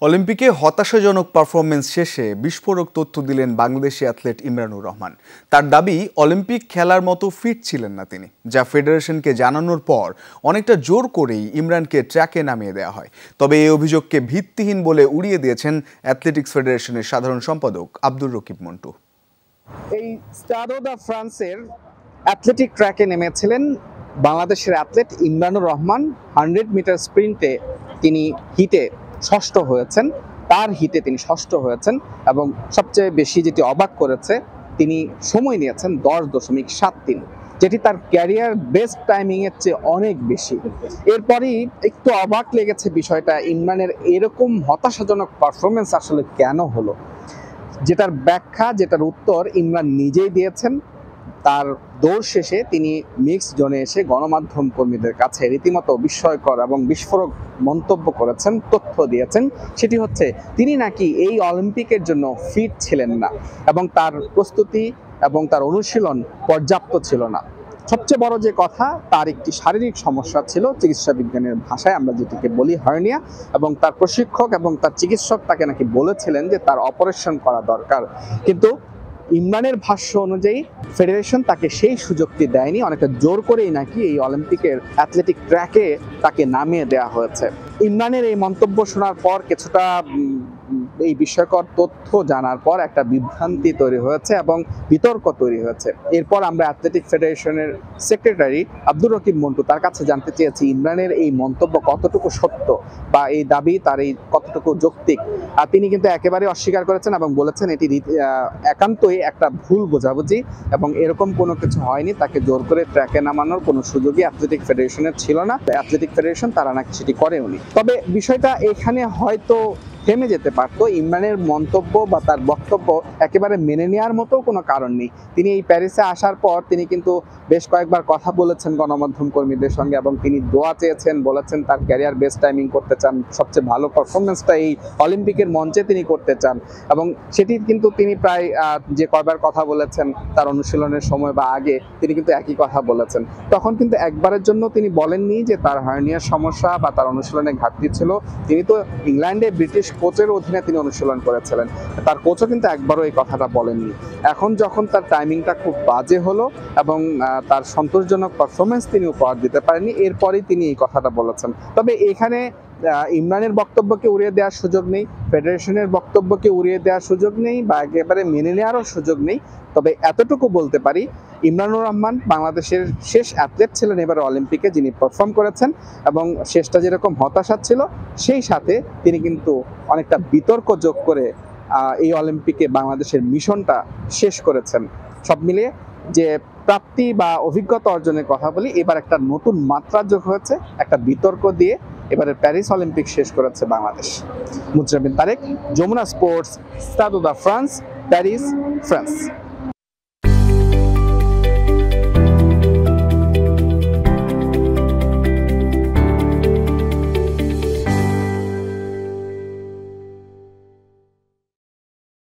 অলিম্পিকে হতাশাজনক পারফরমেন্স শেষে বিস্ফোরক তথ্য দিলেন বাংলাদেশি অ্যাথলেট ইমরানুর রহমান। তার দাবি, অলিম্পিক খেলার মতো ফিট ছিলেন না তিনি, যা ফেডারেশনকে জানানোর পর অনেকটা জোর করেই ইমরানকে ট্র্যাকে নামিয়ে দেওয়া হয়। তবে এই অভিযোগকে ভিত্তিহীন বলে উড়িয়ে দিয়েছেন অ্যাথলেটিক্স ফেডারেশনের সাধারণ সম্পাদক আব্দুর রকিব মন্টু। এই স্টাডো দ্য ফ্রান্সের অ্যাথলেটিক ট্র্যাকে নেমেছিলেন বাংলাদেশের অ্যাথলেট ইমরানুর রহমান। 100 মিটার স্প্রিন্টে তিনি হিটে ষষ্ঠ হয়েছেন, তার হিটে তিনি ষষ্ঠ হয়েছেন এবং সবচেয়ে বেশি যেটি অবাক করেছে, তিনি সময় নিয়েছেন 10.73, যেটি তার ক্যারিয়ার বেস্ট টাইমিংয়ের চেয়ে অনেক বেশি। এরপরই একটু অবাক লেগেছে বিষয়টা, ইমরানের এরকম হতাশাজনক পারফরমেন্স আসলে কেন হলো, যেটার ব্যাখ্যা, যেটার উত্তর ইমরান নিজেই দিয়েছেন। তার দৌড় শেষে তিনি মিক্সড জোনে এসে গণমাধ্যম কর্মীদের কাছে রীতিমতো বিস্ময়কর এবং বিস্ফোরক মন্তব্য করেছেন, তথ্য দিয়েছেন। সেটি হচ্ছে, তিনি নাকি এই অলিম্পিকের জন্য ফিট ছিলেন না এবং তার প্রস্তুতি এবং তার অনুশীলন পর্যাপ্ত ছিল না। সবচেয়ে বড় যে কথা, তার একটি শারীরিক সমস্যা ছিল, চিকিৎসা বিজ্ঞানের ভাষায় আমরা যেটিকে বলি হার্নিয়া, এবং তার প্রশিক্ষক এবং তার চিকিৎসক তাকে নাকি বলেছিলেন যে তার অপারেশন করা দরকার। কিন্তু ইমরানের ভাষ্য অনুযায়ী ফেডারেশন তাকে সেই সুযোগটি দেয়নি, অনেকটা জোর করেই নাকি এই অলিম্পিকের অ্যাথলেটিক ট্র্যাকে তাকে নামিয়ে দেওয়া হয়েছে। ইমরানের এই মন্তব্য শোনার পর, কিছুটা এই বিস্ময়কর তথ্য জানার পর একটা বিভ্রান্তি তৈরি হয়েছে এবং বিতর্ক তৈরি হয়েছে। এরপর আমরা অ্যাথলেটিক ফেডারেশনের সেক্রেটারি আব্দুর রকিব মন্টু, তার কাছে জানতে চেয়েছি ইমরানের এই মন্তব্য কতটুকু সত্য বা এই দাবি তার এই কতটুকু যৌক্তিক। আর তিনি কিন্তু একেবারে অস্বীকার করেছেন এবং বলেছেন এটি একান্তই একটা ভুল বোঝাবুঝি এবং এরকম কোনো কিছু হয়নি। তাকে জোর করে ট্র্যাকে নামানোর কোনো সুযোগই অ্যাথলেটিক ফেডারেশনের ছিল না। অ্যাথলেটিক ফেডারেশন তারা নাকি সেটি করেওনি। তবে বিষয়টা এখানে হয়তো থেমে যেতে পারত। ইমরানের মন্তব্য বা তার বক্তব্য একেবারে মেনে নেওয়ার মতো কোনো কারণ নেই। তিনি এই প্যারিসে আসার পর তিনি কিন্তু বেশ কয়েকবার কথা বলেছেন গণমাধ্যম কর্মীদের সঙ্গে এবং তিনি দোয়া চেয়েছেন, বলেছেন তার ক্যারিয়ার বেস্ট টাইমিং করতে চান, সবচেয়ে ভালো পারফরমেন্সটা এই অলিম্পিকের মঞ্চে তিনি করতে চান। এবং সেটি কিন্তু তিনি প্রায় যে কয়বার কথা বলেছেন তার অনুশীলনের সময় বা আগে, তিনি কিন্তু একই কথা বলেছেন। তখন কিন্তু একবারের জন্য তিনি বলেননি যে তার হার্নিয়ার সমস্যা বা তার অনুশীলনে ঘাটতি ছিল। তিনি তো ইংল্যান্ডে ব্রিটিশ কোচের অধীনে তিনি অনুশীলন করেছিলেন, তার কোচও কিন্তু একবারও এই কথাটা বলেননি। এখন যখন তার টাইমিংটা খুব বাজে হলো এবং তার সন্তোষজনক পারফরমেন্স তিনি উপহার দিতে পারেননি, এরপরেই তিনি এই কথাটা বলেছেন। তবে এখানে ইমরানের বক্তব্যকে উড়িয়ে দেওয়ার সুযোগ নেই, ফেডারেশনের বক্তব্যকে উড়িয়ে দেওয়ার সুযোগ নেই বা একেবারে মেনে নেওয়ারও সুযোগ নেই। তবে এতটুকু বলতে পারি, ইমরানুর রহমান বাংলাদেশের শেষ অ্যাথলেট ছিলেন এবারে অলিম্পিকে, যিনি পারফর্ম করেছেন এবং শেষটা যেরকম হতাশা ছিল, সেই সাথে তিনি কিন্তু অনেকটা বিতর্ক যোগ করে এই অলিম্পিকে বাংলাদেশের মিশনটা শেষ করেছেন। সব মিলিয়ে যে প্রাপ্তি বা অভিজ্ঞতা অর্জনের কথা বলি, এবার একটা নতুন মাত্রা যোগ হয়েছে, একটা বিতর্ক দিয়ে এবারে প্যারিস অলিম্পিক শেষ করেছে Bangladesh. Mujrabin Tareq, Jamuna sports, Stade de France, Paris, France.